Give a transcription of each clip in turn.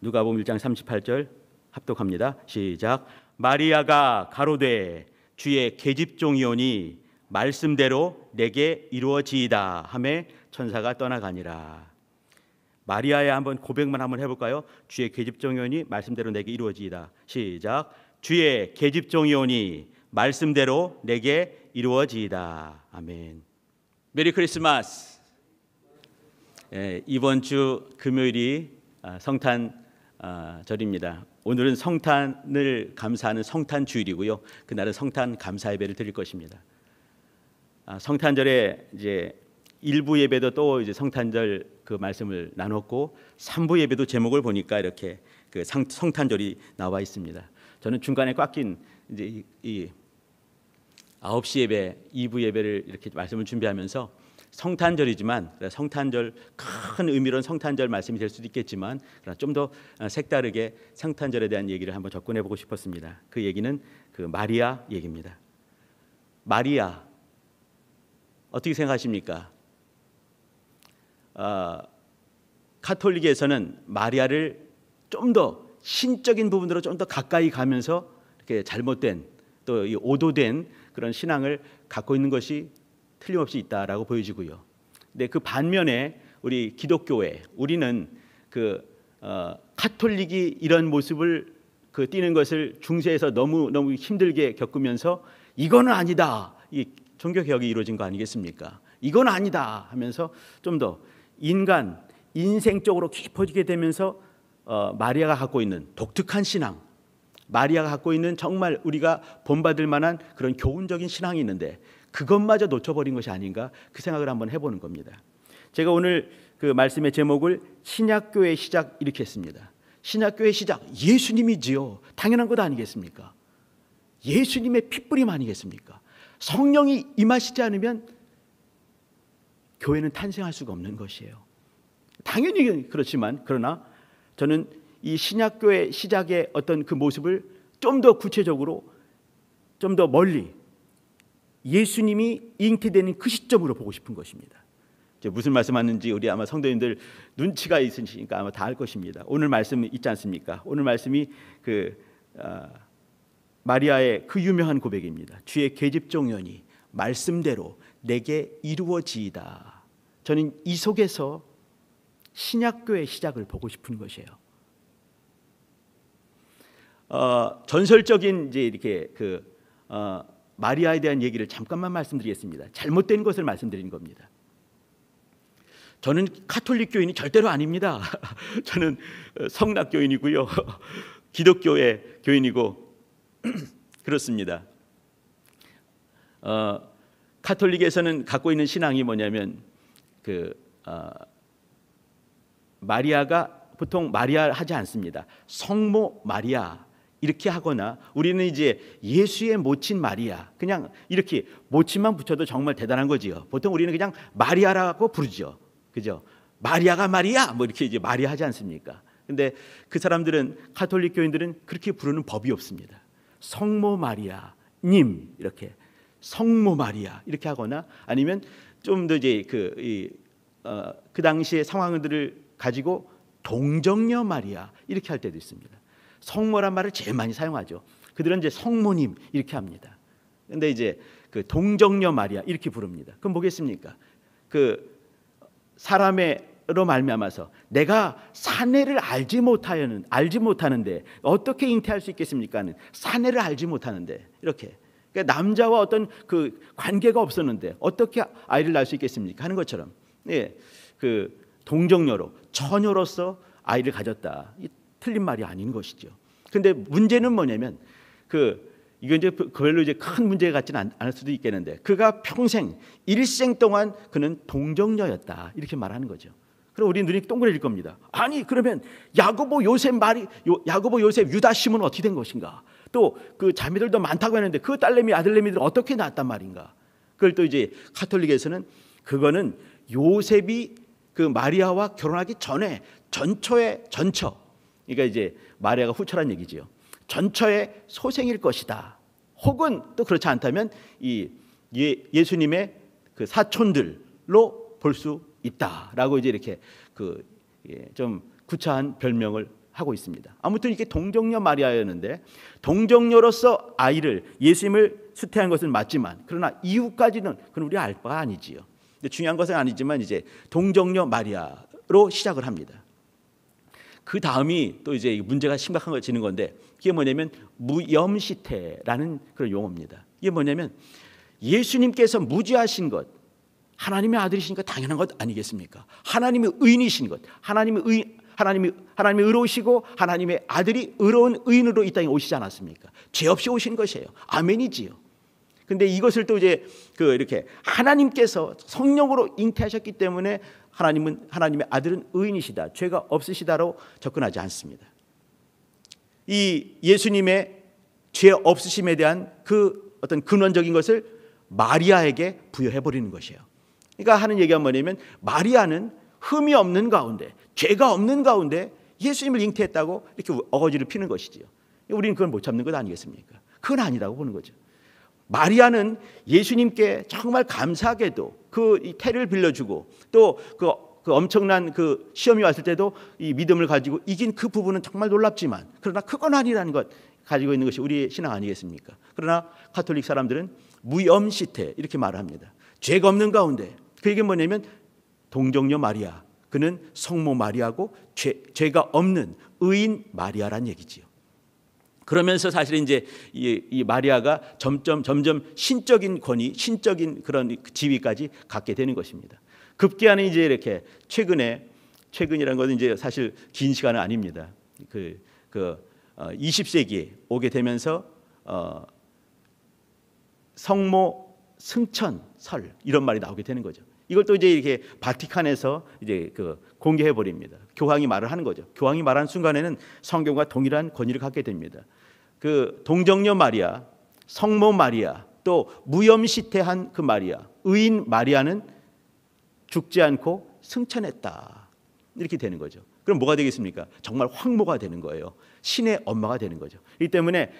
누가복음 1장 38절 합독합니다. 시작. 마리아가 가로되 주의 계집종이오니 말씀대로 내게 이루어지이다 하매 천사가 떠나가니라. 마리아의 한번 고백만 한번 해볼까요? 주의 계집종이오니 말씀대로 내게 이루어지이다. 시작. 주의 계집종이오니 말씀대로 내게 이루어지이다. 아멘. 메리 크리스마스. 이번 주 금요일이 성탄절입니다. 오늘은 성탄을 감사하는 성탄주일이고요. 그날은 성탄 감사 예배를 드릴 것입니다. 성탄절에 이제 1부 예배도 또 이제 성탄절 그 말씀을 나눴고 3부 예배도 제목을 보니까 이렇게 그 성탄절이 나와 있습니다. 저는 중간에 꽉 낀 이제 이 9시 예배, 2부 예배를 이렇게 말씀을 준비하면서 성탄절이지만 성탄절 큰 의미로는 성탄절 말씀이 될 수도 있겠지만 좀 더 색다르게 성탄절에 대한 얘기를 한번 접근해 보고 싶었습니다. 그 얘기는 그 마리아 얘기입니다. 마리아 어떻게 생각하십니까? 카톨릭에서는 마리아를 좀 더 신적인 부분으로 좀 더 가까이 가면서 이렇게 잘못된 또 오도된 그런 신앙을 갖고 있는 것이 틀림없이 있다라고 보여지고요. 근데 그 반면에 우리 기독교회 우리는 카톨릭이 이런 모습을 띠는 것을 중세에서 너무 힘들게 겪으면서 이거는 아니다. 이 종교 개혁이 이루어진 거 아니겠습니까? 이건 아니다 하면서 좀 더 인생적으로 깊어지게 되면서 마리아가 갖고 있는 독특한 신앙, 마리아가 갖고 있는 정말 우리가 본받을 만한 그런 교훈적인 신앙이 있는데 그것마저 놓쳐버린 것이 아닌가 그 생각을 한번 해보는 겁니다. 제가 오늘 그 말씀의 제목을 신약교회의 시작 이렇게 했습니다. 신약교회의 시작, 예수님이지요. 당연한 것 아니겠습니까? 예수님의 핏뿌림 아니겠습니까? 성령이 임하시지 않으면 교회는 탄생할 수가 없는 것이에요. 당연히 그렇지만 그러나 저는 이 신약교회 시작의 어떤 그 모습을 좀 더 구체적으로 좀 더 멀리 예수님이 잉태되는 그 시점으로 보고 싶은 것입니다. 무슨 말씀하는지 우리 아마 성도님들 눈치가 있으시니까 아마 다 알 것입니다. 오늘 말씀 있지 않습니까? 오늘 말씀이 마리아의 그 유명한 고백입니다. 주의 계집종이오니 말씀대로 내게 이루어지이다. 저는 이 속에서 신약교회 시작을 보고 싶은 것이에요. 전설적인 이제 이렇게 마리아에 대한 얘기를 잠깐만 말씀드리겠습니다. 잘못된 것을 말씀드린 겁니다. 저는 카톨릭 교인이 절대로 아닙니다. 저는 성낙교인이고요. 기독교의 교인이고 그렇습니다. 카톨릭에서는 갖고 있는 신앙이 뭐냐면 마리아가 보통 마리아 하지 않습니다. 성모 마리아 이렇게 하거나 우리는 이제 예수의 모친 마리아 그냥 이렇게 모친만 붙여도 정말 대단한 거지요. 보통 우리는 그냥 마리아라고 부르죠. 그죠? 마리아가 마리아 뭐 이렇게 이제 마리아 하지 않습니까? 근데 그 사람들은 카톨릭 교인들은 그렇게 부르는 법이 없습니다. 성모 마리아 님 이렇게 성모 마리아 이렇게 하거나 아니면 좀 더 이제 그 당시의 상황들을 가지고 동정녀 마리아 이렇게 할 때도 있습니다. 성모란 말을 제일 많이 사용하죠. 그들은 이제 성모님 이렇게 합니다. 근데 이제 그 동정녀 마리아 이렇게 부릅니다. 그럼 뭐겠습니까? 그 사람으로 말미암아서 내가 사내를 알지 못하는데 어떻게 잉태할 수 있겠습니까는 사내를 알지 못하는데 이렇게 그러니까 남자와 어떤 그 관계가 없었는데 어떻게 아이를 낳을 수 있겠습니까? 하는 것처럼 그 동정녀로 처녀로서 아이를 가졌다. 이 틀린 말이 아닌 것이죠. 근데 문제는 뭐냐면 이건 이제 별로 이제 큰 문제 같지는 않을 수도 있겠는데 그가 평생 일생 동안 그는 동정녀였다 이렇게 말하는 거죠. 그럼 우리 눈이 동그래질 겁니다. 아니 그러면 야고보 요셉 유다 시몬은 어떻게 된 것인가? 또 그 자매들도 많다고 했는데 그 딸내미 아들내미들 어떻게 낳았단 말인가? 그걸 또 이제 카톨릭에서는 그거는 요셉이 그 마리아와 결혼하기 전에 전처 그러니까 이제 마리아가 후처란 얘기지요. 전처의 소생일 것이다. 혹은 또 그렇지 않다면 이 예수님의 그 사촌들로 볼 수 있다라고 이제 이렇게 좀 구차한 별명을 하고 있습니다. 아무튼 이게 동정녀 마리아였는데 동정녀로서 아이를 예수님을 수태한 것은 맞지만 그러나 이후까지는 그건 우리가 알 바가 아니지요. 근데 중요한 것은 아니지만 이제 동정녀 마리아로 시작을 합니다. 그 다음이 또 이제 문제가 심각한 거 지는 건데 이게 뭐냐면 무염시태라는 그런 용어입니다. 이게 뭐냐면 예수님께서 무지하신 것, 하나님의 아들이시니까 당연한 것 아니겠습니까? 하나님의 의인이신 것, 하나님이 의로우시고 하나님의 아들이 의로운 의인으로 이 땅에 오시지 않았습니까? 죄 없이 오신 것이에요. 아멘이지요. 근데 이것을 또 이제 이렇게 하나님께서 성령으로 잉태하셨기 때문에 하나님의 아들은 의인이시다, 죄가 없으시다로 접근하지 않습니다. 이 예수님의 죄 없으심에 대한 그 어떤 근원적인 것을 마리아에게 부여해 버리는 것이에요. 그러니까 하는 얘기가 뭐냐면 마리아는 흠이 없는 가운데, 죄가 없는 가운데 예수님을 잉태했다고 이렇게 어거지를 피는 것이지요. 우리는 그걸 못 참는 것 아니겠습니까? 그건 아니라고 보는 거죠. 마리아는 예수님께 정말 감사하게도 이 태를 빌려주고 또 그 엄청난 그 시험이 왔을 때도 이 믿음을 가지고 이긴 그 부분은 정말 놀랍지만 그러나 그건 아니라는 것 가지고 있는 것이 우리의 신앙 아니겠습니까? 그러나 가톨릭 사람들은 무염시태 이렇게 말을 합니다. 죄가 없는 가운데 그게 뭐냐면 동정녀 마리아, 그는 성모 마리아고 죄가 없는 의인 마리아란 얘기지요. 그러면서 사실 이제 이 마리아가 점점 신적인 권위, 신적인 그런 지위까지 갖게 되는 것입니다. 급기야는 이제 이렇게 최근이라는 것은 이제 사실 긴 시간은 아닙니다. 20세기에 오게 되면서 성모 승천설 이런 말이 나오게 되는 거죠. 이걸 또 이제 이렇게 바티칸에서 이제 공개해 버립니다. 교황이 말을 하는 거죠. 교황이 말하는 순간에는 성경과 동일한 권위를 갖게 됩니다. 그 동정녀 마리아, 성모 마리아, 또 무염시태한 그 마리아, 의인 마리아는 죽지 않고 승천했다. 이렇게 되는 거죠. 그럼 뭐가 되겠습니까? 정말 황모가 되는 거예요. 신의 엄마가 되는 거죠. 이 때문에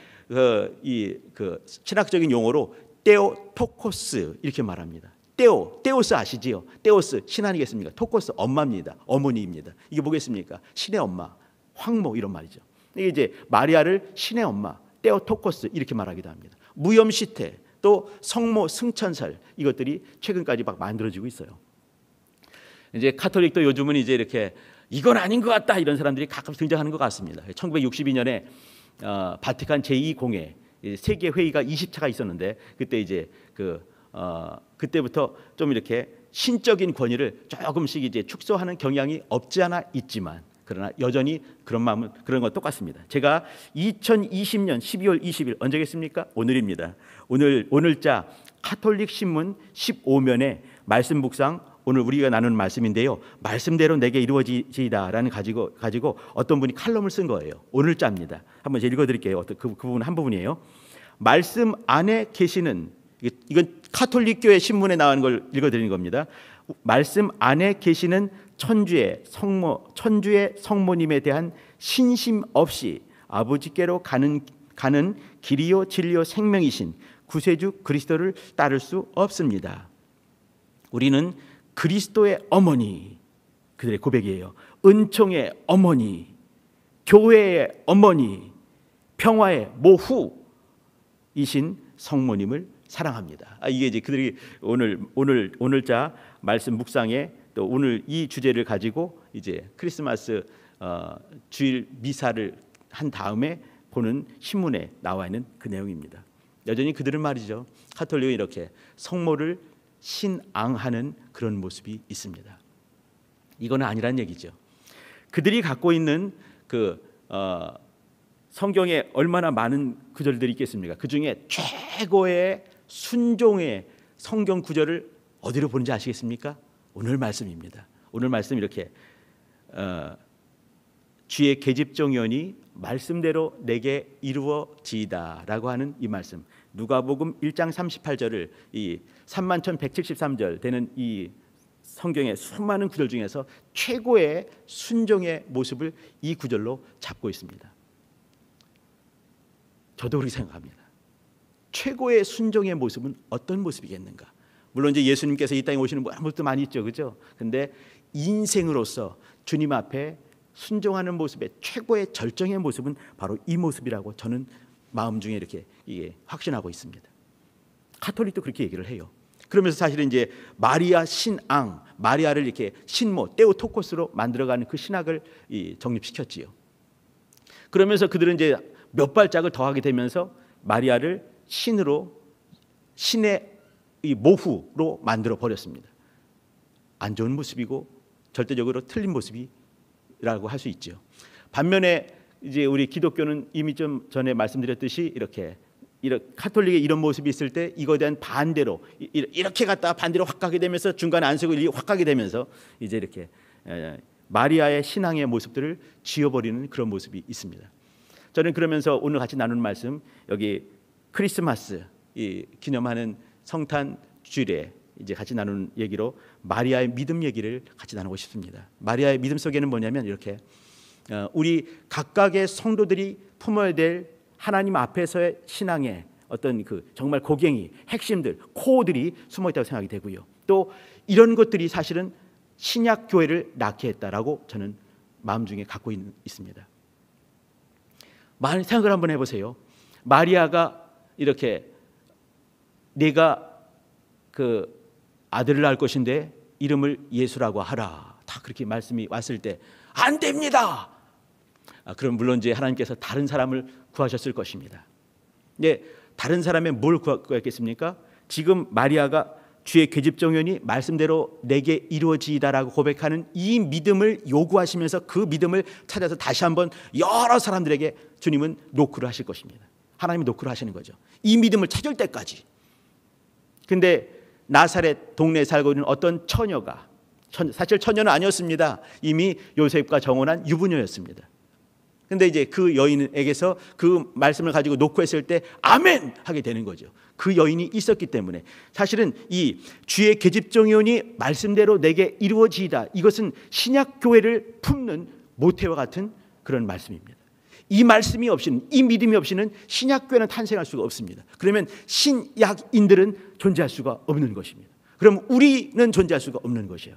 신학적인 용어로 테오토코스 이렇게 말합니다. 테오스 아시지요? 테오스 신 아니겠습니까? 토코스 엄마입니다. 어머니입니다. 이게 뭐겠습니까? 신의 엄마, 황모 이런 말이죠. 이게 이제 마리아를 신의 엄마, 테오토코스 이렇게 말하기도 합니다. 무염시태, 또 성모 승천설 이것들이 최근까지 막 만들어지고 있어요. 이제 카톨릭도 요즘은 이제 이렇게 이건 아닌 것 같다 이런 사람들이 가끔 등장하는 것 같습니다. 1962년에 바티칸 제2공회 세계 회의가 20차가 있었는데 그때 이제 그때부터 좀 이렇게 신적인 권위를 조금씩 이제 축소하는 경향이 없지 않아 있지만 그러나 여전히 그런 건 똑같습니다. 제가 2020년 12월 20일 언제겠습니까? 오늘입니다. 오늘자 카톨릭 신문 15면에 말씀 묵상 오늘 우리가 나누는 말씀인데요. 말씀대로 내게 이루어지이다라는 가지고 어떤 분이 칼럼을 쓴 거예요. 오늘자입니다. 한번 제가 읽어드릴게요. 그 부분 한 부분이에요. 말씀 안에 계시는 이건 카톨릭교회 신문에 나온 걸 읽어드리는 겁니다. 말씀 안에 계시는 천주의 성모님에 대한 신심 없이 아버지께로 가는 길이요 진리요 생명이신 구세주 그리스도를 따를 수 없습니다. 우리는 그리스도의 어머니, 그들의 고백이에요. 은총의 어머니, 교회의 어머니, 평화의 모후이신 성모님을 사랑합니다. 이게 이제 그들이 오늘자 말씀 묵상에 또 오늘 이 주제를 가지고 이제 크리스마스 주일 미사를 한 다음에 보는 신문에 나와 있는 그 내용입니다. 여전히 그들은 말이죠. 카톨릭은 이렇게 성모를 신앙하는 그런 모습이 있습니다. 이건 아니란 얘기죠. 그들이 갖고 있는 성경에 얼마나 많은 구절들이 있겠습니까? 그 중에 최고의 순종의 성경 구절을 어디로 보는지 아시겠습니까? 오늘 말씀입니다. 오늘 말씀 이렇게 주의 계집종연이 말씀대로 내게 이루어지이다라고 하는 이 말씀. 누가복음 1장 38절을 이 31,173절 되는 이 성경의 수많은 구절 중에서 최고의 순종의 모습을 이 구절로 잡고 있습니다. 저도 그렇게 생각합니다. 최고의 순종의 모습은 어떤 모습이겠는가? 물론 이제 예수님께서 이 땅에 오시는 모습도 많이 있죠, 그렇죠? 근데 인생으로서 주님 앞에 순종하는 모습의 최고의 절정의 모습은 바로 이 모습이라고 저는 마음 중에 이렇게 확신하고 있습니다. 가톨릭도 그렇게 얘기를 해요. 그러면서 사실은 이제 마리아 신앙, 마리아를 이렇게 신모, 테오토코스로 만들어가는 그 신학을 정립시켰지요. 그러면서 그들은 이제 몇 발짝을 더하게 되면서 마리아를 신으로, 신의 모후로 만들어 버렸습니다. 안 좋은 모습이고 절대적으로 틀린 모습이라고 할 수 있죠. 반면에 이제 우리 기독교는 이미 좀 전에 말씀드렸듯이 이렇게 카톨릭의 이런 모습이 있을 때 이거에 대한 반대로 이렇게 갔다가 반대로 확 가게 되면서 중간에 안 쓰고 확 가게 되면서 이제 이렇게 마리아의 신앙의 모습들을 지워버리는 그런 모습이 있습니다. 저는 그러면서 오늘 같이 나누는 말씀, 여기 크리스마스 기념하는 성탄 주일에 이제 같이 나누는 얘기로 마리아의 믿음 얘기를 같이 나누고 싶습니다. 마리아의 믿음 속에는 뭐냐면 이렇게 우리 각각의 성도들이 품어야 될 하나님 앞에서의 신앙의 어떤 그 정말 고갱이, 핵심들, 코어들이 숨어 있다고 생각이 되고요. 또 이런 것들이 사실은 신약 교회를 낳게 했다라고 저는 마음 중에 갖고 있습니다. 생각을 한번 해보세요. 마리아가 이렇게 내가 그 아들을 낳을 것인데 이름을 예수라고 하라, 다 그렇게 말씀이 왔을 때 안 됩니다. 그럼 물론 이제 하나님께서 다른 사람을 구하셨을 것입니다. 네, 다른 사람의 뭘 구했겠습니까? 지금 마리아가 주의 계집종연이 말씀대로 내게 이루어지이다라고 고백하는 이 믿음을 요구하시면서 그 믿음을 찾아서 다시 한번 여러 사람들에게 주님은 노크를 하실 것입니다. 하나님이 노크를 하시는 거죠. 이 믿음을 찾을 때까지. 근데 나사렛 동네에 살고 있는 어떤 처녀가, 사실 처녀는 아니었습니다. 이미 요셉과 정혼한 유부녀였습니다. 근데 이제 그 여인에게서 그 말씀을 가지고 노크했을 때 아멘 하게 되는 거죠. 그 여인이 있었기 때문에 사실은 이 주의 계집종연이 말씀대로 내게 이루어지이다, 이것은 신약 교회를 품는 모태와 같은 그런 말씀입니다. 이 말씀이 없이는, 이 믿음이 없이는 신약 교회는 탄생할 수가 없습니다. 그러면 신약인들은 존재할 수가 없는 것입니다. 그럼 우리는 존재할 수가 없는 것이에요.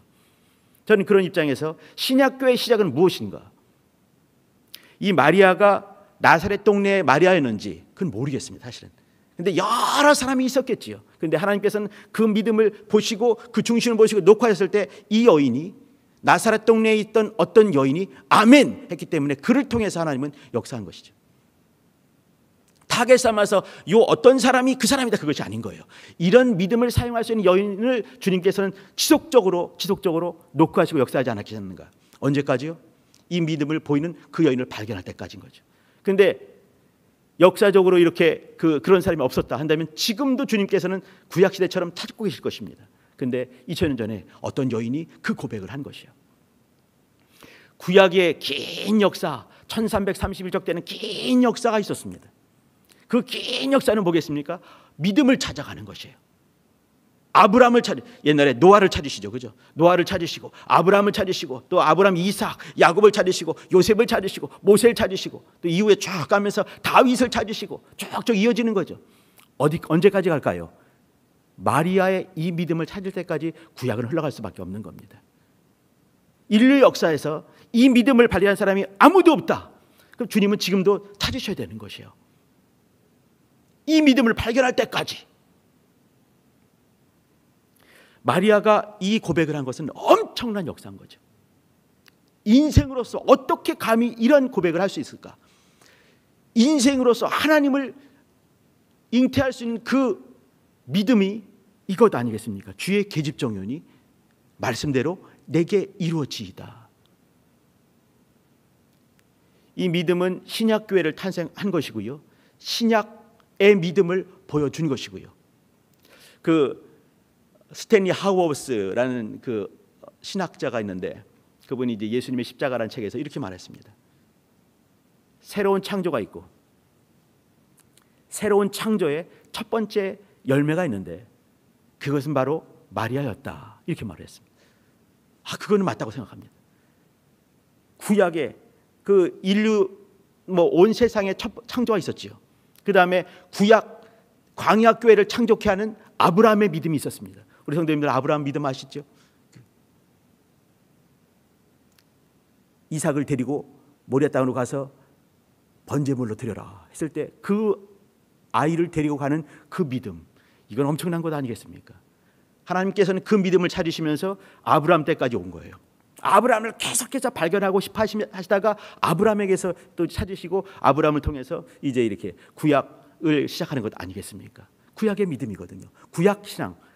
저는 그런 입장에서 신약 교회의 시작은 무엇인가? 이 마리아가 나사렛 동네의 마리아였는지 그건 모르겠습니다, 사실은. 근데 여러 사람이 있었겠지요. 근데 하나님께서는 그 믿음을 보시고 그 중심을 보시고 녹화했을 때 이 여인이, 나사렛 동네에 있던 어떤 여인이 아멘 했기 때문에 그를 통해서 하나님은 역사한 것이죠. 타겟 삼아서 요 어떤 사람이 그 사람이다, 그것이 아닌 거예요. 이런 믿음을 사용할 수 있는 여인을 주님께서는 지속적으로 녹화하시고 역사하지 않았겠는가? 언제까지요? 이 믿음을 보이는 그 여인을 발견할 때까지인 거죠. 그런데 역사적으로 이렇게 그런 사람이 없었다 한다면 지금도 주님께서는 구약시대처럼 찾고 계실 것입니다. 그런데 2000년 전에 어떤 여인이 그 고백을 한 것이에요. 구약의 긴 역사, 1331적 되는 긴 역사가 있었습니다. 그 긴 역사는 뭐겠습니까? 믿음을 찾아가는 것이에요. 아브라함을 옛날에 노아를 찾으시죠, 그죠? 노아를 찾으시고 아브라함을 찾으시고 또 아브라함, 이삭, 야곱을 찾으시고 요셉을 찾으시고 모세를 찾으시고 또 이후에 쫙 가면서 다윗을 찾으시고 쭉쭉 이어지는 거죠. 언제까지 갈까요? 마리아의 이 믿음을 찾을 때까지 구약은 흘러갈 수밖에 없는 겁니다. 인류 역사에서 이 믿음을 발휘한 사람이 아무도 없다. 그럼 주님은 지금도 찾으셔야 되는 것이에요. 이 믿음을 발견할 때까지. 마리아가 이 고백을 한 것은 엄청난 역사인 거죠. 인생으로서 어떻게 감히 이런 고백을 할 수 있을까? 인생으로서 하나님을 잉태할 수 있는 그 믿음이 이것 아니겠습니까? 주의 계집종연이 말씀대로 내게 이루어지이다. 이 믿음은 신약교회를 탄생한 것이고요, 신약의 믿음을 보여준 것이고요. 스탠리 하우어스라는 그 신학자가 있는데 그분이 이제 예수님의 십자가라는 책에서 이렇게 말했습니다. 새로운 창조가 있고 새로운 창조의 첫 번째 열매가 있는데 그것은 바로 마리아였다, 이렇게 말했습니다. 그거는 맞다고 생각합니다. 구약에 그 인류 온 세상에 첫 창조가 있었지요. 그 다음에 구약 광야 교회를 창조케 하는 아브라함의 믿음이 있었습니다. 우리 성도님들 아브라함 믿음 아시죠? 이삭을 데리고 모리아 땅으로 가서 번제물로 드려라 했을 때 그 아이를 데리고 가는 그 믿음, 이건 엄청난 것 아니겠습니까? 하나님께서는 그 믿음을 찾으시면서 아브라함 때까지 온 거예요. 아브라함을 계속해서 발견하고 싶어 하시다가 아브라함에게서 또 찾으시고 아브라함을 통해서 이제 이렇게 구약을 시작하는 것 아니겠습니까? 구약의 믿음이거든요. 구약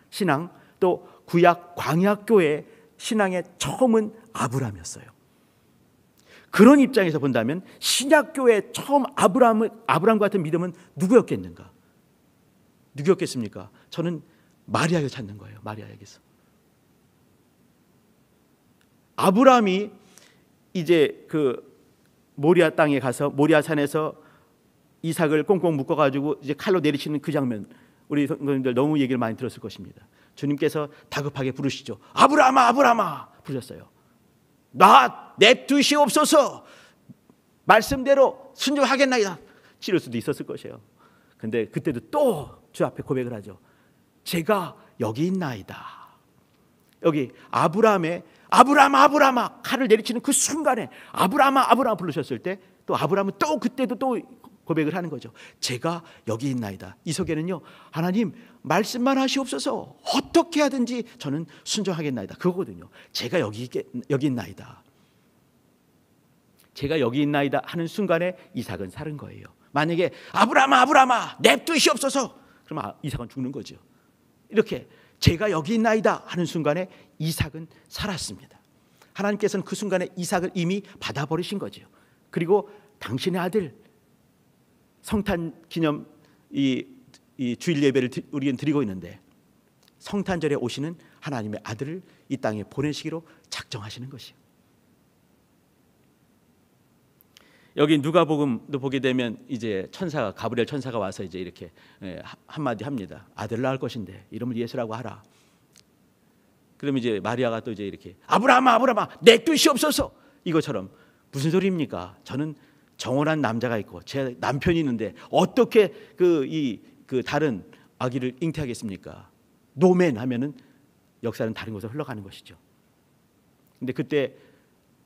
신앙 또 구약 광야교회 신앙의 처음은 아브라함이었어요. 그런 입장에서 본다면 신약교회 처음 아브라함과 같은 믿음은 누구였겠는가? 누구였겠습니까? 저는 마리아를 찾는 거예요. 마리아에게서. 아브라함이 이제 그 모리아 땅에 가서 모리아 산에서 이삭을 꽁꽁 묶어가지고 이제 칼로 내리치는 그 장면, 우리 성도님들 너무 얘기를 많이 들었을 것입니다. 주님께서 다급하게 부르시죠. 아브라함아, 아브라함아 부르셨어요. 나 냅두시옵소서. 말씀대로 순종하겠나이다. 치를 수도 있었을 것이에요. 근데 그때도 또 주 앞에 고백을 하죠. 제가 여기 있나이다. 여기 아브라함아 칼을 내리치는 그 순간에 아브라함아 부르셨을 때 또 아브라함은 또 그때도 또 고백을 하는 거죠. 제가 여기 있나이다. 이 속에는요, 하나님 말씀만 하시옵소서. 어떻게 하든지 저는 순종하겠나이다. 그거거든요. 제가 여기 있나이다. 제가 여기 있나이다 하는 순간에 이삭은 살은 거예요. 만약에 아브라함아 냅두시옵소서, 그러면 이삭은 죽는 거죠. 이렇게 제가 여기 있나이다 하는 순간에 이삭은 살았습니다. 하나님께서는 그 순간에 이삭을 이미 받아버리신 거죠. 그리고 당신의 아들 성탄 기념 이 주일 예배를 우리는 드리고 있는데 성탄절에 오시는 하나님의 아들을 이 땅에 보내시기로 작정하시는 것이요. 여기 누가복음도 보게 되면 이제 천사가 가브리엘 천사가 와서 이제 이렇게 한마디 합니다. 아들 낳을 것인데 이름을 예수라고 하라. 그러면 이제 마리아가 또 이제 이렇게 아브라함아 냅두시옵소서. 이것처럼 무슨 소리입니까? 저는 정혼한 남자가 있고 제 남편이 있는데 어떻게 그 다른 아기를 잉태하겠습니까? 노멘 하면은 역사는 다른 곳으로 흘러가는 것이죠. 근데 그때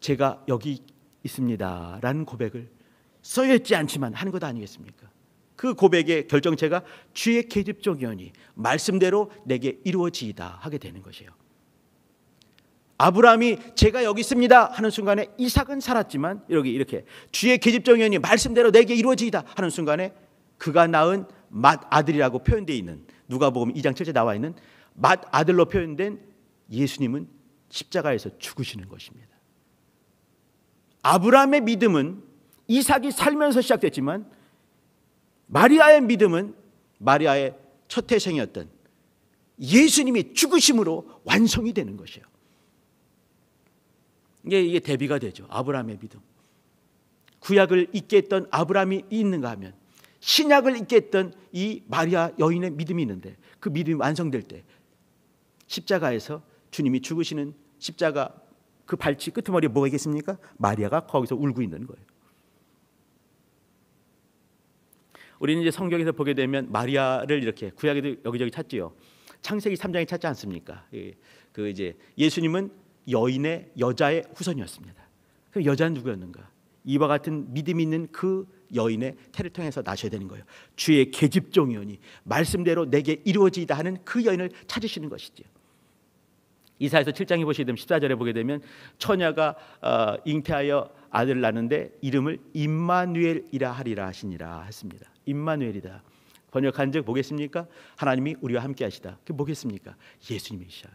제가 여기 있습니다라는 고백을 써있지 않지만 하는 것 아니겠습니까? 그 고백의 결정체가 주의 계집종이오니 말씀대로 내게 이루어지이다 하게 되는 것이에요. 아브라함이 제가 여기 있습니다 하는 순간에 이삭은 살았지만 여기 이렇게 주의 계집종이오니 말씀대로 내게 이루어지이다 하는 순간에 그가 낳은 맏아들이라고 표현되어 있는 누가복음 2장 7절에 나와 있는 맏아들로 표현된 예수님은 십자가에서 죽으시는 것입니다. 아브라함의 믿음은 이삭이 살면서 시작됐지만 마리아의 믿음은 마리아의 첫 태생이었던 예수님이 죽으심으로 완성이 되는 것이에요. 이게 대비가 되죠. 아브라함의 믿음. 구약을 잊게 했던 아브라함이 있는가 하면 신약을 잊게 했던 이 마리아 여인의 믿음이 있는데 그 믿음이 완성될 때 십자가에서 주님이 죽으시는 십자가 그 발치 끄트머리에 뭐가 있겠습니까? 마리아가 거기서 울고 있는 거예요. 우리는 이제 성경에서 보게 되면 마리아를 이렇게 구약에도 여기저기 찾지요. 창세기 3장에 찾지 않습니까? 그 이제 예수님은 여자의 후손이었습니다. 그 여자는 누구였는가? 이와 같은 믿음 있는 그 여인의 태를 통해서 나셔야 되는 거예요. 주의 계집종이오니 말씀대로 내게 이루어지이다 하는 그 여인을 찾으시는 것이죠. 이사야서 7장에 보시게 되면 14절에 보게 되면 처녀가 잉태하여 아들을 낳는데 이름을 임마누엘이라 하리라 하시니라 했습니다. 임마누엘이다. 번역한즉 뭐겠습니까? 하나님이 우리와 함께 하시다. 그게 뭐겠습니까? 예수님이셔요.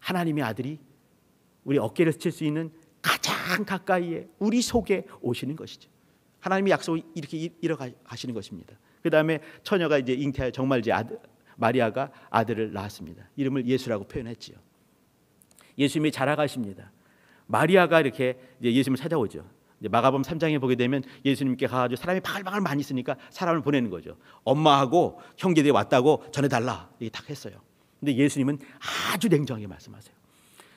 하나님의 아들이 우리 어깨를 스칠 수 있는 가장 가까이에 우리 속에 오시는 것이죠. 하나님의 약속을 이렇게 이뤄가시는 것입니다. 그 다음에 처녀가 이제 잉태하여 정말 이제 마리아가 아들을 낳았습니다. 이름을 예수라고 표현했지요. 예수님이 자라가십니다. 마리아가 이렇게 이제 예수님을 찾아오죠. 이제 마가복음 3장에 보게 되면 예수님께 가가지고 사람이 바글바글 많이 있으니까 사람을 보내는 거죠. 엄마하고 형제들이 왔다고 전해달라 이게 딱 했어요. 근데 예수님은 아주 냉정하게 말씀하세요.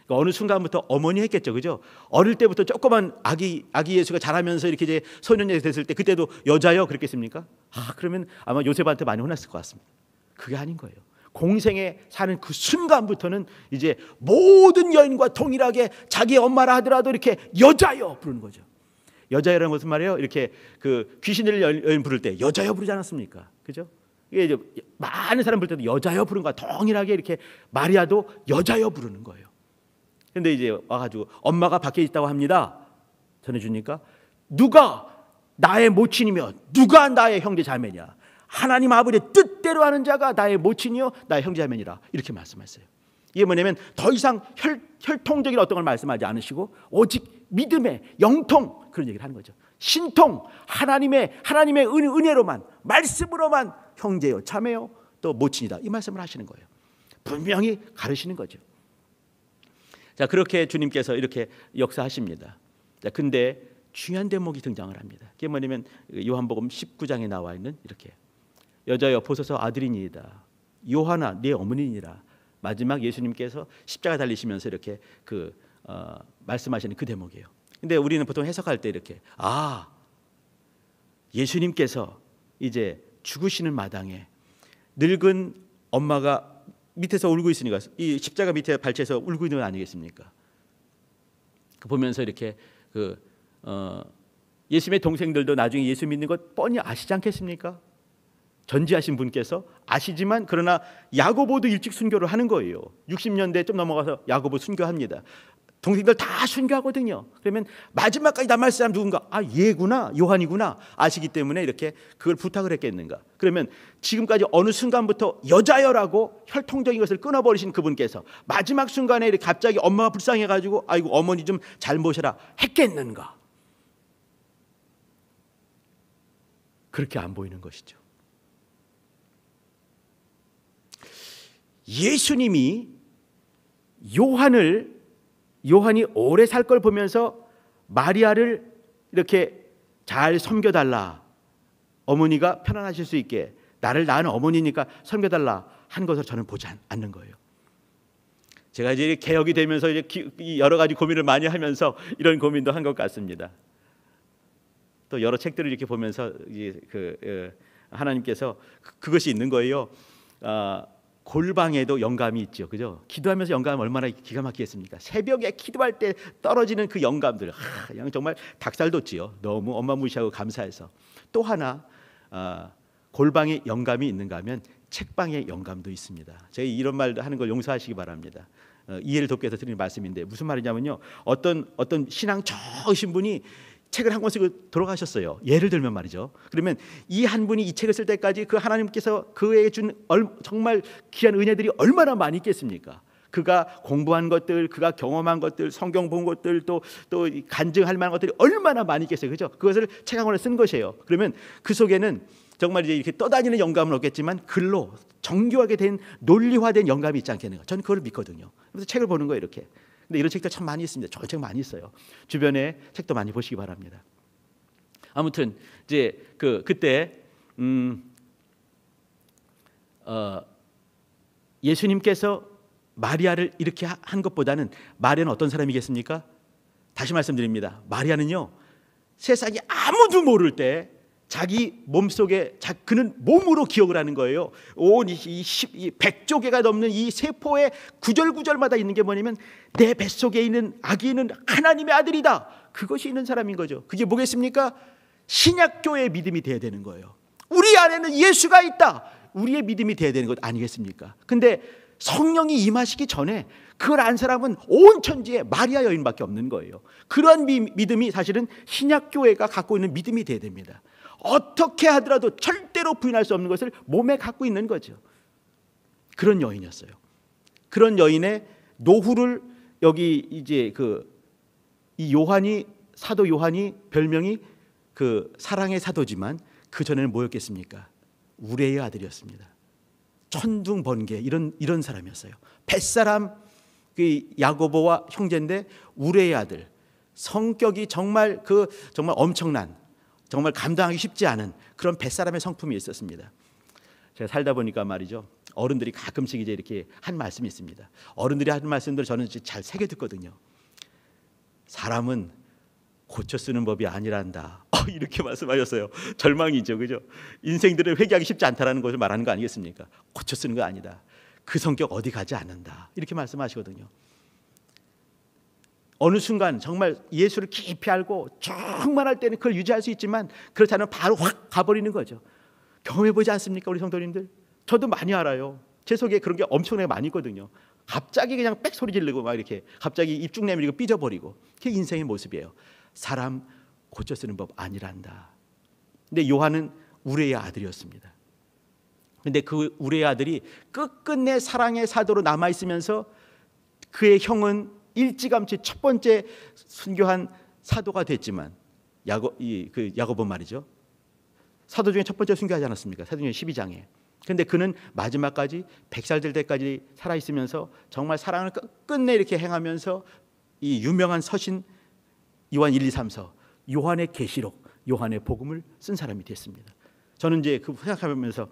그러니까 어느 순간부터 어머니 했겠죠, 그죠? 어릴 때부터 조그만 아기 예수가 자라면서 이렇게 이제 소년이 됐을 때 그때도 여자요 그랬겠습니까? 그러면 아마 요셉한테 많이 혼났을 것 같습니다. 그게 아닌 거예요. 공생에 사는 그 순간부터는 이제 모든 여인과 동일하게 자기 엄마라 하더라도 이렇게 여자여 부르는 거죠. 여자여라는 것은 말이에요. 이렇게 그 귀신들 여인 부를 때 여자여 부르지 않았습니까? 그죠? 이게 이제 많은 사람 부를 때도 여자여 부르는 거야. 동일하게 이렇게 마리아도 여자여 부르는 거예요. 근데 이제 와가지고 엄마가 밖에 있다고 합니다. 전해주니까 누가 나의 모친이며 누가 나의 형제 자매냐? 하나님 아버지의 뜻대로 하는 자가 나의 모친이요 나의 형제 자매니라 이렇게 말씀하셨어요. 이게 뭐냐면 더 이상 혈통적인 어떤 걸 말씀하지 않으시고 오직 믿음의 영통 그런 얘기를 하는 거죠. 신통 하나님의 은혜로만 말씀으로만 형제요 자매요 또 모친이다 이 말씀을 하시는 거예요. 분명히 가르치는 거죠. 자 그렇게 주님께서 이렇게 역사하십니다. 자 근데 중요한 대목이 등장을 합니다. 그게 뭐냐면 요한복음 19장에 나와 있는 이렇게 여자여 보소서 아들이니이다. 요한아 네 어머니니라. 마지막 예수님께서 십자가 달리시면서 이렇게 말씀하시는 그 대목이에요. 근데 우리는 보통 해석할 때 이렇게 예수님께서 이제 죽으시는 마당에 늙은 엄마가 밑에서 울고 있으니까 이 십자가 밑에 발치해서 울고 있는 건 아니겠습니까? 보면서 이렇게 예수님의 동생들도 나중에 예수 믿는 것 뻔히 아시지 않겠습니까? 전지하신 분께서 아시지만 그러나 야고보도 일찍 순교를 하는 거예요. 60년대 좀 넘어가서 야고보 순교합니다. 동생들 다 순교하거든요. 그러면 마지막까지 남을 사람 누군가? 얘구나 요한이구나 아시기 때문에 이렇게 그걸 부탁을 했겠는가? 그러면 지금까지 어느 순간부터 여자여라고 혈통적인 것을 끊어버리신 그분께서 마지막 순간에 이렇게 갑자기 엄마가 불쌍해가지고 아이고 어머니 좀 잘 모셔라 했겠는가? 그렇게 안 보이는 것이죠. 예수님이 요한이 오래 살 걸 보면서 마리아를 이렇게 잘 섬겨달라, 어머니가 편안하실 수 있게 나를 낳은 어머니니까 섬겨달라 한 것을 저는 보지 않는 거예요. 제가 이제 개혁이 되면서 이제 여러 가지 고민을 많이 하면서 이런 고민도 한 것 같습니다. 또 여러 책들을 이렇게 보면서 하나님께서 그것이 있는 거예요. 골방에도 영감이 있죠, 그죠? 기도하면서 영감 얼마나 기가 막히겠습니까? 새벽에 기도할 때 떨어지는 그 영감들, 정말 닭살 돋지요. 너무 엄마 무시하고 감사해서. 또 하나 골방에 영감이 있는가 하면 책방에 영감도 있습니다. 제가 이런 말 하는 걸 용서하시기 바랍니다. 이해를 돕기 위해서 드리는 말씀인데 무슨 말이냐면요, 어떤 신앙 좋으신 분이 책을 한 권 쓰고 돌아가셨어요. 예를 들면 말이죠. 그러면 이 한 분이 이 책을 쓸 때까지 그 하나님께서 그에게 준 정말 귀한 은혜들이 얼마나 많이 있겠습니까? 그가 공부한 것들, 그가 경험한 것들, 성경 본 것들, 또 간증할 만한 것들이 얼마나 많이 있겠어요, 그죠? 그것을 책 한 권을 쓴 것이에요. 그러면 그 속에는 정말 이제 이렇게 떠다니는 영감은 없겠지만 글로 정교하게 된 논리화된 영감이 있지 않겠는가? 저는 그걸 믿거든요. 그래서 책을 보는 거예요, 이렇게. 근데 이런 책들 참 많이 있습니다. 좋은 책 많이 있어요. 주변에 책도 많이 보시기 바랍니다. 아무튼 이제 그때 예수님께서 마리아를 이렇게 한 것보다는 마리아는 어떤 사람이겠습니까? 다시 말씀드립니다. 마리아는요, 세상에 아무도 모를 때 자기 몸속에 그는 몸으로 기억을 하는 거예요. 온 이 100조 개가 넘는 이 세포의 구절구절마다 있는 게 뭐냐면 내 뱃속에 있는 아기는 하나님의 아들이다. 그것이 있는 사람인 거죠. 그게 뭐겠습니까? 신약교회의 믿음이 돼야 되는 거예요. 우리 안에는 예수가 있다. 우리의 믿음이 돼야 되는 것 아니겠습니까? 근데 성령이 임하시기 전에 그걸 안 사람은 온 천지에 마리아 여인밖에 없는 거예요. 그런 믿음이 사실은 신약교회가 갖고 있는 믿음이 돼야 됩니다. 어떻게 하더라도 절대로 부인할 수 없는 것을 몸에 갖고 있는 거죠. 그런 여인이었어요. 그런 여인의 노후를 여기 이제 이 요한이, 사도 요한이 별명이 사랑의 사도지만 그 전에는 뭐였겠습니까? 우레의 아들이었습니다. 천둥 번개 이런 사람이었어요. 뱃사람 야고보와 형제인데 우레의 아들. 성격이 정말 엄청난, 정말 감당하기 쉽지 않은 그런 뱃사람의 성품이 있었습니다. 제가 살다 보니까 말이죠, 어른들이 가끔씩 이제 이렇게 한 말씀이 있습니다. 어른들이 하는 말씀들 저는 잘 새겨 듣거든요. 사람은 고쳐 쓰는 법이 아니란다. 이렇게 말씀하셨어요. 절망이죠, 그죠? 인생들을 회개하기 쉽지 않다라는 것을 말하는 거 아니겠습니까? 고쳐 쓰는 거 아니다. 그 성격 어디 가지 않는다. 이렇게 말씀하시거든요. 어느 순간 정말 예수를 깊이 알고 충만할 때는 그걸 유지할 수 있지만 그렇지 않으면 바로 확 가버리는 거죠. 경험해보지 않습니까, 우리 성도님들? 저도 많이 알아요. 제 속에 그런 게 엄청나게 많이 있거든요. 갑자기 그냥 빽 소리 지르고 막 이렇게 갑자기 입쭉 내밀고 삐져버리고, 그게 인생의 모습이에요. 사람 고쳐 쓰는 법 아니란다. 근데 요한은 우레의 아들이었습니다. 근데 그 우레의 아들이 끝끝내 사랑의 사도로 남아 있으면서 그의 형은 일찌감치 첫 번째 순교한 사도가 됐지만, 야고보 말이죠. 사도 중에 첫 번째 순교하지 않았습니까? 사도행전 12장에. 근데 그는 마지막까지 100살 될 때까지 살아 있으면서 정말 사랑을 끝끝내 이렇게 행하면서 이 유명한 서신 요한 1, 2, 3서, 요한의 계시록, 요한의 복음을 쓴 사람이 됐습니다. 저는 이제 그 생각하면서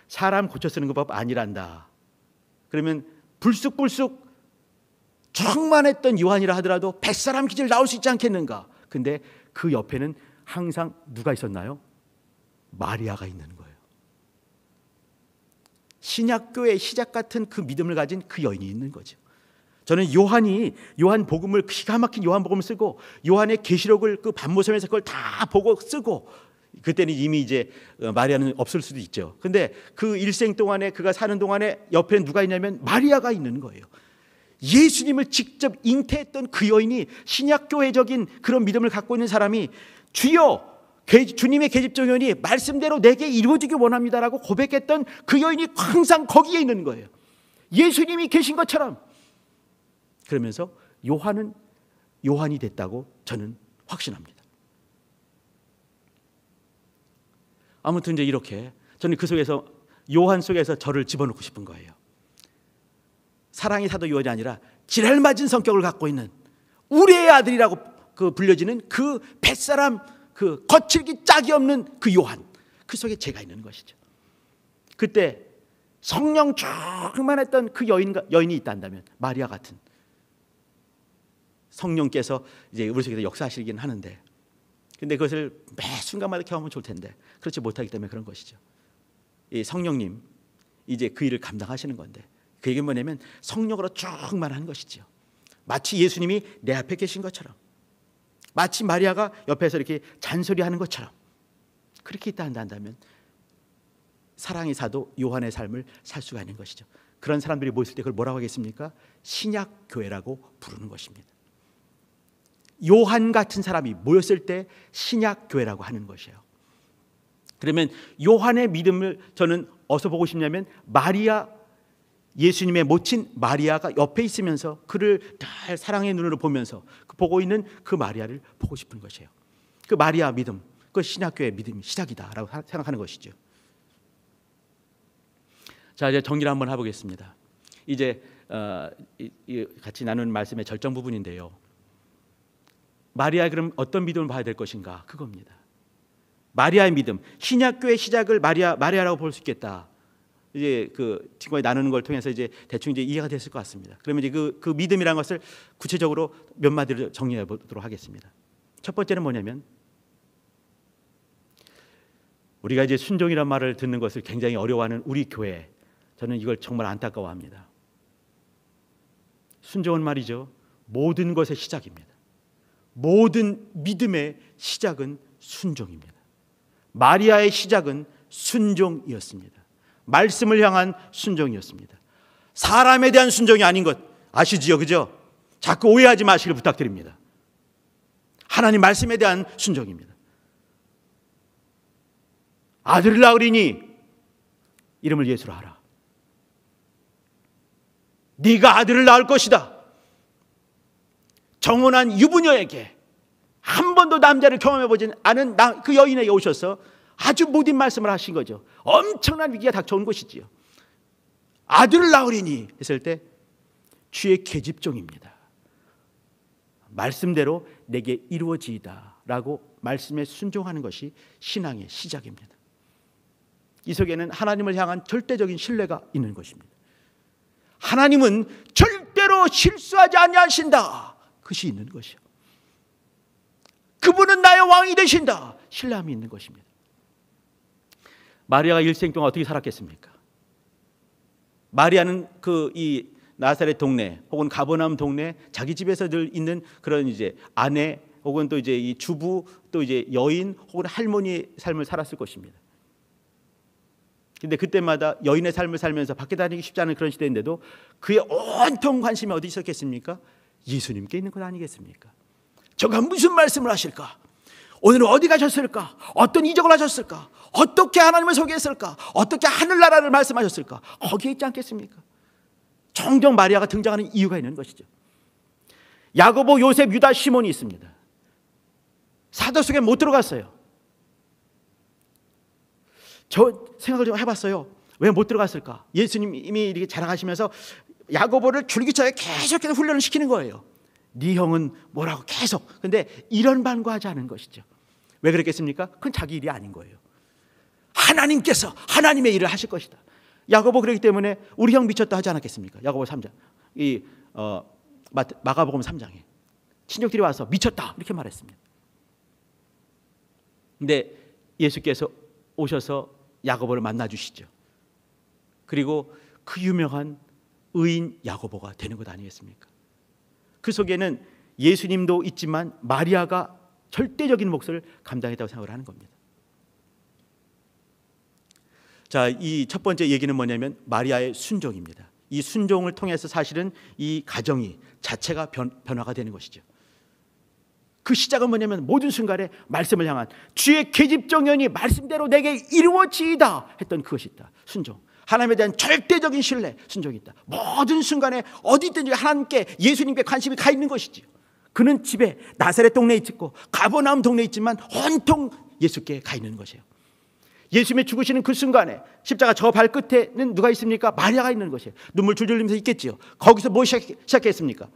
사람 고쳐 쓰는 법 아니란다. 그러면 불쑥불쑥 충만했던 요한이라 하더라도 100사람 기절 나올 수 있지 않겠는가? 근데 그 옆에는 항상 누가 있었나요? 마리아가 있는 거예요. 신약교회의 시작 같은 그 믿음을 가진 그 여인이 있는 거죠. 저는 요한 복음을, 기가 막힌 요한 복음을 쓰고 요한의 계시록을 그 반모섬에서 그걸 다 보고 쓰고, 그때는 이미 이제 마리아는 없을 수도 있죠. 근데 그 일생 동안에, 그가 사는 동안에 옆에 누가 있냐면 마리아가 있는 거예요. 예수님을 직접 잉태했던 그 여인이, 신약교회적인 그런 믿음을 갖고 있는 사람이 주여 주님의 계집종연이 말씀대로 내게 이루어지기 원합니다라고 고백했던 그 여인이 항상 거기에 있는 거예요. 예수님이 계신 것처럼. 그러면서 요한은 요한이 됐다고 저는 확신합니다. 아무튼 이제 이렇게 저는 그 속에서, 요한 속에서 저를 집어넣고 싶은 거예요. 사랑의 사도 요한이 아니라 지랄 맞은 성격을 갖고 있는 우리의 아들이라고 그 불려지는 그 뱃사람, 그 거칠기 짝이 없는 그 요한, 그 속에 제가 있는 것이죠. 그때 성령 충만했던 그 여인이 있다면, 마리아 같은 성령께서 이제 우리 속에서 역사하시긴 하는데, 근데 그것을 매 순간마다 경험하면 좋을 텐데 그렇지 못하기 때문에 그런 것이죠. 이 성령님 이제 그 일을 감당하시는 건데, 그 얘기는 뭐냐면 성령으로 충만한 것이죠. 마치 예수님이 내 앞에 계신 것처럼, 마치 마리아가 옆에서 이렇게 잔소리하는 것처럼 그렇게 있다 한다면 사랑의 사도 요한의 삶을 살 수가 있는 것이죠. 그런 사람들이 모였을 때 그걸 뭐라고 하겠습니까? 신약교회라고 부르는 것입니다. 요한 같은 사람이 모였을 때 신약교회라고 하는 것이에요. 그러면 요한의 믿음을 저는 어디서 보고 싶냐면, 마리아, 예수님의 모친 마리아가 옆에 있으면서 그를 늘 사랑의 눈으로 보면서 보고 있는 그 마리아를 보고 싶은 것이에요. 그 마리아 믿음, 그 신약교회의 믿음이 시작이다라고 생각하는 것이죠. 자, 이제 정리를 한번 해보겠습니다. 이제 같이 나눈 말씀의 절정 부분인데요. 마리아의 그럼 어떤 믿음을 봐야 될 것인가? 그겁니다. 마리아의 믿음, 신약교회 시작을 마리아라고 볼 수 있겠다. 이제 그 친구가 나누는 걸 통해서 이제 대충 이제 이해가 됐을 것 같습니다. 그러면 이제 그 믿음이라는 것을 구체적으로 몇 마디로 정리해 보도록 하겠습니다. 첫 번째는 뭐냐면, 우리가 이제 순종이란 말을 듣는 것을 굉장히 어려워하는 우리 교회, 저는 이걸 정말 안타까워합니다. 순종은 말이죠, 모든 것의 시작입니다. 모든 믿음의 시작은 순종입니다. 마리아의 시작은 순종이었습니다. 말씀을 향한 순종이었습니다. 사람에 대한 순종이 아닌 것 아시지요? 그죠? 자꾸 오해하지 마시길 부탁드립니다. 하나님 말씀에 대한 순종입니다. 아들을 낳으리니 이름을 예수로 하라. 네가 아들을 낳을 것이다. 정혼한 유부녀에게, 한 번도 남자를 경험해보지 않은 그 여인에게 오셔서 아주 모든 말씀을 하신 거죠. 엄청난 위기가 닥쳐온 것이지요. 아들을 낳으리니 했을 때 주의 계집종입니다. 말씀대로 내게 이루어지이다 라고 말씀에 순종하는 것이 신앙의 시작입니다. 이 속에는 하나님을 향한 절대적인 신뢰가 있는 것입니다. 하나님은 절대로 실수하지 아니하신다, 그것이 있는 것이요. 그분은 나의 왕이 되신다, 신뢰함이 있는 것입니다. 마리아가 일생 동안 어떻게 살았겠습니까? 마리아는 그 이 나사렛 동네 혹은 가버나움 동네 자기 집에서 늘 있는 그런 이제 아내 혹은 또 이제 이 주부 또 이제 여인 혹은 할머니의 삶을 살았을 것입니다. 근데 그때마다 여인의 삶을 살면서 밖에 다니기 쉽지 않은 그런 시대인데도 그의 온통 관심이 어디 있었겠습니까? 예수님께 있는 것 아니겠습니까? 저가 무슨 말씀을 하실까? 오늘은 어디 가셨을까? 어떤 이적을 하셨을까? 어떻게 하나님을 소개했을까? 어떻게 하늘나라를 말씀하셨을까? 거기에 있지 않겠습니까? 종종 마리아가 등장하는 이유가 있는 것이죠. 야고보, 요셉, 유다, 시몬이 있습니다. 사도 속에 못 들어갔어요. 저 생각을 좀 해봤어요. 왜 못 들어갔을까? 예수님이 이렇게 자랑하시면서 야고보를 줄기차게 계속해서 훈련을 시키는 거예요. 네 형은 뭐라고 계속. 근데 이런 반구하지 않은 것이죠. 왜 그랬겠습니까? 그건 자기 일이 아닌 거예요. 하나님께서 하나님의 일을 하실 것이다. 야고보 그렇기 때문에 우리 형 미쳤다 하지 않았겠습니까? 야고보 3장 마가복음 3장에 친족들이 와서 미쳤다 이렇게 말했습니다. 근데 예수께서 오셔서 야고보를 만나주시죠. 그리고 그 유명한 의인 야고보가 되는 것 아니겠습니까? 그 속에는 예수님도 있지만 마리아가 절대적인 몫을 감당했다고 생각을 하는 겁니다. 자, 이 첫 번째 얘기는 뭐냐면 마리아의 순종입니다. 이 순종을 통해서 사실은 이 가정이 자체가 변화가 되는 것이죠. 그 시작은 뭐냐면 모든 순간에 말씀을 향한 주의 계집종연이 말씀대로 내게 이루어지이다 했던 그것이 있다. 순종. 하나님에 대한 절대적인 신뢰, 순종이 있다. 모든 순간에 어디 있든지 하나님께 예수님께 관심이 가 있는 것이지요. 그는 집에 나사렛 동네에 있고 가버나움 동네에 있지만 온통 예수께 가 있는 것이에요. 예수님이 죽으시는 그 순간에 십자가 저 발끝에는 누가 있습니까? 마리아가 있는 것이에요. 눈물 줄줄 흘리면서 있겠지요. 거기서 뭐 시작했습니까?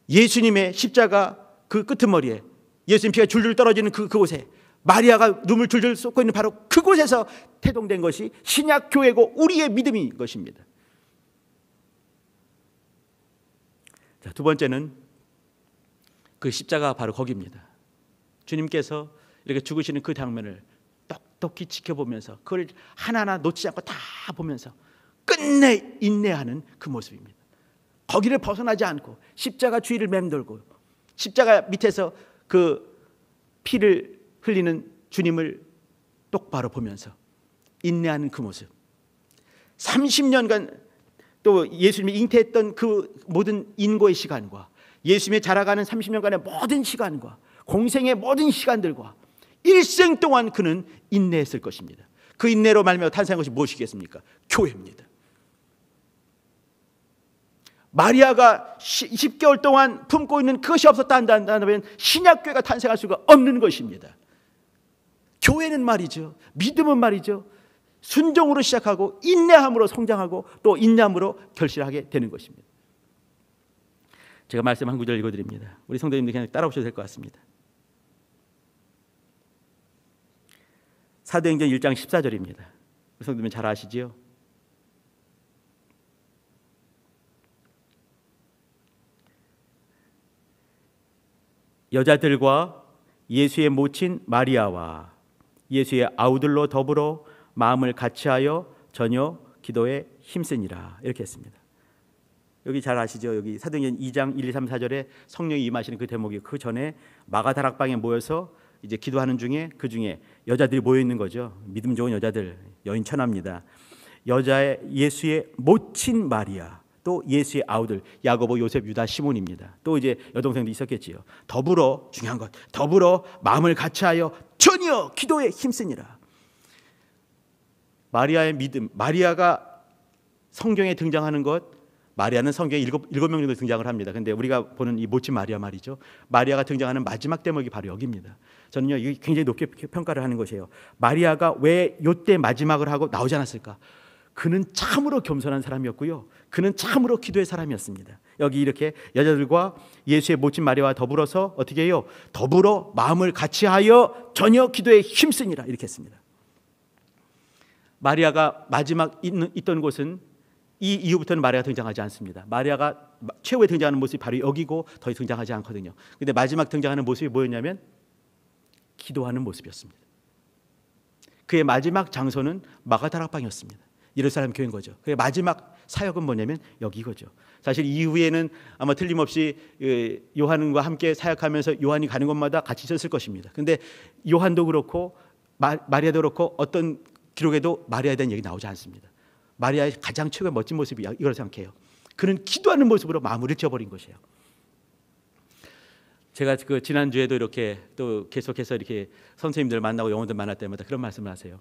예수님의 십자가 그 끄트머리에 예수님 피가 줄줄 떨어지는 그곳에 마리아가 눈물 줄줄 쏟고 있는 바로 그곳에서 태동된 것이 신약 교회고 우리의 믿음인 것입니다. 자, 두 번째는 그 십자가 바로 거기입니다. 주님께서 이렇게 죽으시는 그 장면을 똑똑히 지켜보면서 그걸 하나하나 놓치지 않고 다 보면서 끝내 인내하는 그 모습입니다. 거기를 벗어나지 않고 십자가 주위를 맴돌고 십자가 밑에서 그 피를 흘리는 주님을 똑바로 보면서 인내하는 그 모습. 30년간 또 예수님이 잉태했던 그 모든 인고의 시간과 예수님이 자라가는 30년간의 모든 시간과 공생의 모든 시간들과 일생 동안 그는 인내했을 것입니다. 그 인내로 말미암아 탄생한 것이 무엇이겠습니까? 교회입니다. 마리아가 10개월 동안 품고 있는 그것이 없었다 한다면 신약교회가 탄생할 수가 없는 것입니다. 교회는 말이죠, 믿음은 말이죠, 순종으로 시작하고 인내함으로 성장하고 또 인내함으로 결실하게 되는 것입니다. 제가 말씀 한 구절 읽어드립니다. 우리 성도님들 그냥 따라오셔도 될 것 같습니다. 사도행전 1장 14절입니다. 우리 성도님 잘 아시지요? 여자들과 예수의 모친 마리아와 예수의 아우들로 더불어 마음을 같이하여 전혀 기도에 힘쓰니라 이렇게 했습니다. 여기 잘 아시죠? 여기 사도행전 2장 1, 2, 3, 4절에 성령이 임하시는 그 대목이 그 전에 마가다락방에 모여서 이제 기도하는 중에 그 중에 여자들이 모여 있는 거죠. 믿음 좋은 여자들, 여인 천하입니다. 여자의 예수의 모친 마리아, 또 예수의 아우들 야고보, 요셉, 유다, 시몬입니다. 또 이제 여동생도 있었겠지요. 더불어 중요한 것, 더불어 마음을 같이하여 전혀 기도에 힘쓰니라. 마리아의 믿음, 마리아가 성경에 등장하는 것, 마리아는 성경에 일곱 명 정도 등장을 합니다. 근데 우리가 보는 이 모친 마리아 말이죠. 마리아가 등장하는 마지막 대목이 바로 여기입니다. 저는요, 이게 굉장히 높게 평가를 하는 것이에요. 마리아가 왜 이때 마지막을 하고 나오지 않았을까? 그는 참으로 겸손한 사람이었고요. 그는 참으로 기도의 사람이었습니다. 여기 이렇게 여자들과 예수의 모친 마리아와 더불어서 어떻게 해요? 더불어 마음을 같이하여 전혀 기도에 힘쓰니라 이렇게 했습니다. 마리아가 마지막 있던 곳은 이 이후부터는 마리아가 등장하지 않습니다. 마리아가 최후에 등장하는 모습이 바로 여기고 더 등장하지 않거든요. 근데 마지막 등장하는 모습이 뭐였냐면 기도하는 모습이었습니다. 그의 마지막 장소는 마가다락방이었습니다. 예루살렘 교회인 거죠. 그 마지막 사역은 뭐냐면 여기 이거죠. 사실 이후에는 아마 틀림없이 요한과 함께 사역하면서 요한이 가는 곳마다 같이 있었을 것입니다. 근데 요한도 그렇고 마리아도 그렇고 어떤 기록에도 마리아에 대한 얘기 나오지 않습니다. 마리아의 가장 최고의 멋진 모습이 이걸 생각해요. 그는 기도하는 모습으로 마무리를 지어버린 것이에요. 제가 그 지난주에도 이렇게 또 계속해서 이렇게 선생님들 만나고 영혼들 만날 때마다 그런 말씀을 하세요.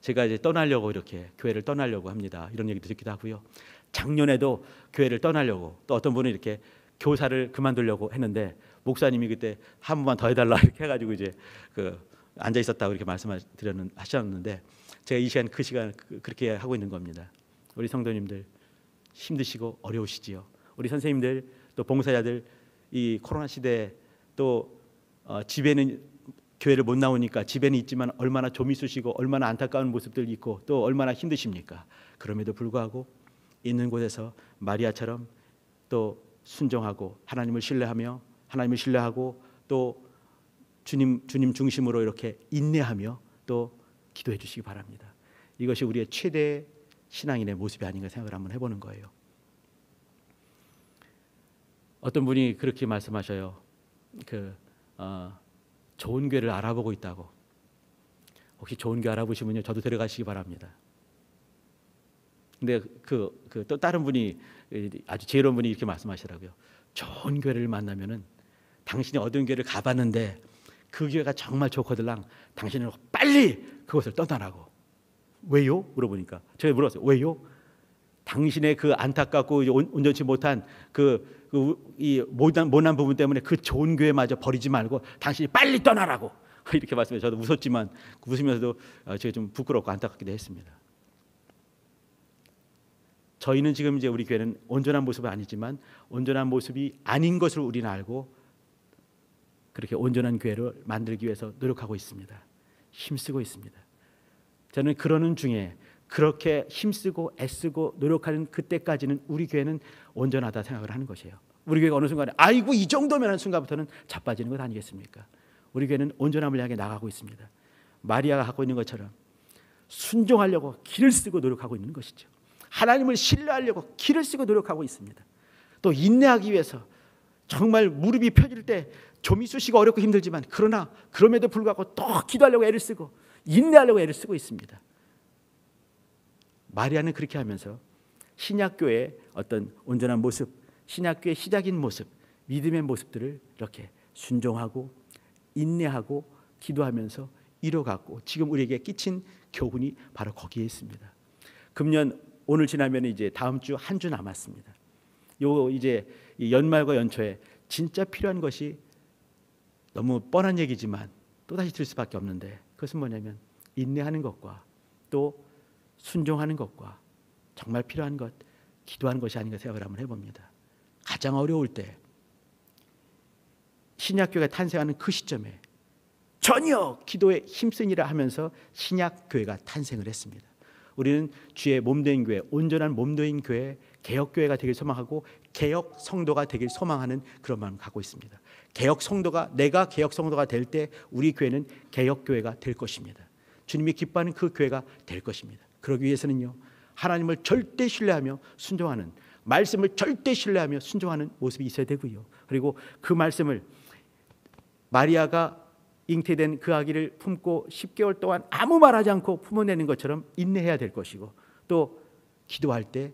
제가 이제 떠나려고 이렇게 교회를 떠나려고 합니다. 이런 얘기도 듣기도 하고요. 작년에도 교회를 떠나려고 또 어떤 분은 이렇게 교사를 그만두려고 했는데 목사님이 그때 한 번만 더 해달라 이렇게 해가지고 이제 그 앉아 있었다고 이렇게 말씀하셨는데 제가 이 시간 그 시간 그렇게 하고 있는 겁니다. 우리 성도님들 힘드시고 어려우시지요. 우리 선생님들 또 봉사자들 이 코로나 시대에 또 집에는 교회를 못 나오니까 집에는 있지만 얼마나 좀이 쑤시고 얼마나 안타까운 모습들 있고 또 얼마나 힘드십니까? 그럼에도 불구하고 있는 곳에서 마리아처럼 또 순종하고 하나님을 신뢰하고 또 주님 중심으로 이렇게 인내하며 또 기도해 주시기 바랍니다. 이것이 우리의 최대 신앙인의 모습이 아닌가 생각을 한번 해보는 거예요. 어떤 분이 그렇게 말씀하셔요. 좋은 교회를 알아보고 있다고. 혹시 좋은 교회 알아보시면요, 저도 데려가시기 바랍니다. 근데 또 다른 분이 아주 지혜로운 분이 이렇게 말씀하시더라고요. 좋은 교회를 만나면은 당신이 얻은 교회를 가봤는데 그 교회가 정말 좋거들랑 당신은 빨리 그것을 떠나라고. 왜요? 물어보니까 제가 물었어요. 왜요? 당신의 그 안타깝고 온전치 못한 이 모난 부분 때문에 그 좋은 교회마저 버리지 말고 당신이 빨리 떠나라고 이렇게 말씀해. 저도 웃었지만 웃으면서도 제가 좀 부끄럽고 안타깝기도 했습니다. 저희는 지금 이제 우리 교회는 온전한 모습은 아니지만 온전한 모습이 아닌 것을 우리는 알고 그렇게 온전한 교회를 만들기 위해서 노력하고 있습니다. 힘쓰고 있습니다. 저는 그러는 중에 그렇게 힘쓰고 애쓰고 노력하는 그때까지는 우리 교회는 온전하다 생각을 하는 것이에요. 우리 교회가 어느 순간에 아이고 이 정도면 하는 순간부터는 자빠지는 것 아니겠습니까? 우리 교회는 온전함을 향해 나가고 있습니다. 마리아가 하고 있는 것처럼 순종하려고 길을 쓰고 노력하고 있는 것이죠. 하나님을 신뢰하려고 길을 쓰고 노력하고 있습니다. 또 인내하기 위해서 정말 무릎이 펴질 때 좀이 쑤시고 어렵고 힘들지만 그러나 그럼에도 불구하고 또 기도하려고 애를 쓰고 인내하려고 애를 쓰고 있습니다. 마리아는 그렇게 하면서 신약교회의 어떤 온전한 모습, 신약교회의 시작인 모습, 믿음의 모습들을 이렇게 순종하고 인내하고 기도하면서 이뤄갔고 지금 우리에게 끼친 교훈이 바로 거기에 있습니다. 금년 오늘 지나면 이제 다음 주 한 주 남았습니다. 요 이제 연말과 연초에 진짜 필요한 것이 너무 뻔한 얘기지만 또다시 들 수밖에 없는데 그것은 뭐냐면 인내하는 것과 또 순종하는 것과 정말 필요한 것 기도하는 것이 아닌가 생각을 한번 해봅니다. 가장 어려울 때 신약교회가 탄생하는 그 시점에 전혀 기도에 힘쓰니라 하면서 신약교회가 탄생을 했습니다. 우리는 주의 몸된 교회, 온전한 몸된 교회, 개혁교회가 되길 소망하고 개혁 성도가 되길 소망하는 그런 마음을 갖고 있습니다. 내가 개혁 성도가 될 때 우리 교회는 개혁교회가 될 것입니다. 주님이 기뻐하는 그 교회가 될 것입니다. 그러기 위해서는요, 하나님을 절대 신뢰하며 순종하는, 말씀을 절대 신뢰하며 순종하는 모습이 있어야 되고요. 그리고 그 말씀을 마리아가 잉태된 그 아기를 품고 10개월 동안 아무 말하지 않고 품어내는 것처럼 인내해야 될 것이고 또 기도할 때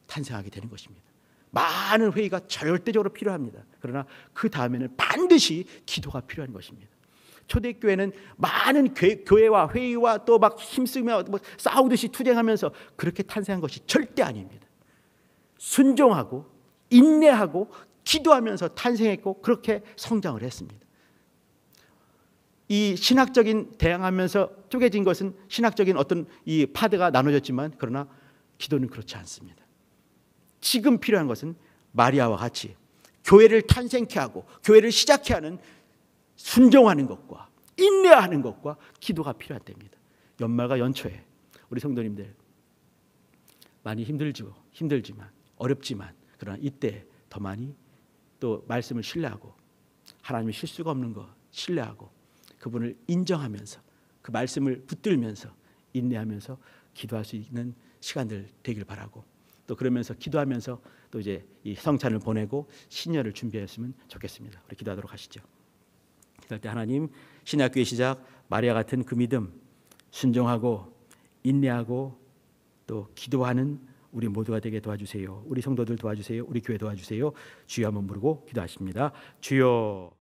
탄생하게 되는 것입니다. 많은 회의가 절대적으로 필요합니다. 그러나 그 다음에는 반드시 기도가 필요한 것입니다. 초대교회는 많은 교회와 회의와 또 막 힘쓰며 싸우듯이 투쟁하면서 그렇게 탄생한 것이 절대 아닙니다. 순종하고 인내하고 기도하면서 탄생했고 그렇게 성장을 했습니다. 이 신학적인 대항하면서 쪼개진 것은 신학적인 어떤 이 파드가 나눠졌지만 그러나 기도는 그렇지 않습니다. 지금 필요한 것은 마리아와 같이 교회를 탄생케 하고 교회를 시작케 하는 순종하는 것과 인내하는 것과 기도가 필요한 때입니다. 연말과 연초에 우리 성도님들 많이 힘들지만 어렵지만 그러나 이때 더 많이 또 말씀을 신뢰하고 하나님의 실수가 없는 것 신뢰하고 그분을 인정하면서 그 말씀을 붙들면서 인내하면서 기도할 수 있는 시간들 되길 바라고, 또 그러면서 기도하면서 또 이제 이 성찬을 보내고 신년을 준비했으면 좋겠습니다. 우리 기도하도록 하시죠. 기도할 때 하나님, 신약교회 시작 마리아 같은 그 믿음, 순종하고 인내하고 또 기도하는 우리 모두가 되게 도와주세요. 우리 성도들 도와주세요. 우리 교회 도와주세요. 주여 한번 부르고 기도하십니다. 주여.